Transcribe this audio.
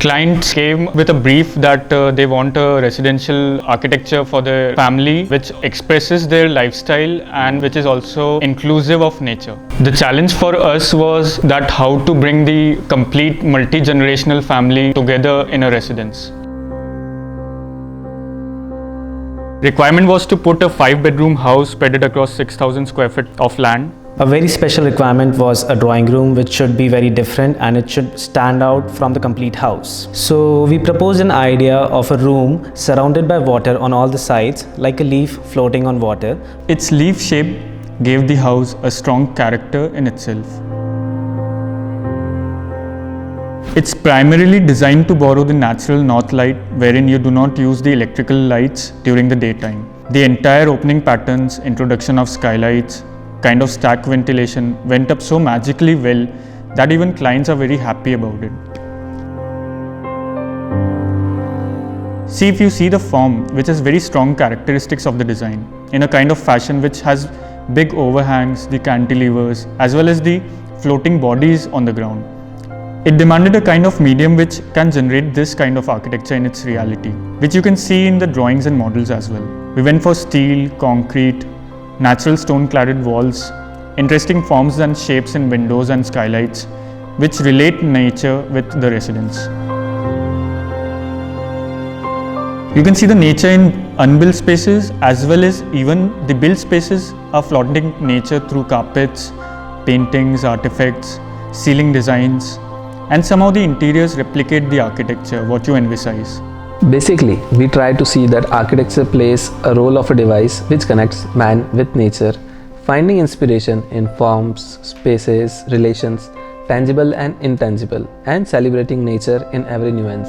Clients came with a brief that they want a residential architecture for their family which expresses their lifestyle and which is also inclusive of nature. The challenge for us was that how to bring the complete multi-generational family together in a residence. Requirement was to put a 5-bedroom house spread across 6,000 square feet of land. A very special requirement was a drawing room which should be very different and it should stand out from the complete house. So we proposed an idea of a room surrounded by water on all the sides, like a leaf floating on water. Its leaf shape gave the house a strong character in itself. It's primarily designed to borrow the natural north light, wherein you do not use the electrical lights during the daytime. The entire opening patterns, introduction of skylights, kind of stack ventilation went up so magically well that even clients are very happy about it. See, if you see the form, which has very strong characteristics of the design, in a kind of fashion which has big overhangs, the cantilevers, as well as the floating bodies on the ground. It demanded a kind of medium which can generate this kind of architecture in its reality, which you can see in the drawings and models as well. We went for steel, concrete, natural stone-cladded walls, interesting forms and shapes in windows and skylights, which relate nature with the residence. You can see the nature in unbuilt spaces as well as even the built spaces are flaunting nature through carpets, paintings, artifacts, ceiling designs, and somehow the interiors replicate the architecture, what you envisage. Basically, we try to see that architecture plays a role of a device which connects man with nature, finding inspiration in forms, spaces, relations, tangible and intangible, and celebrating nature in every nuance.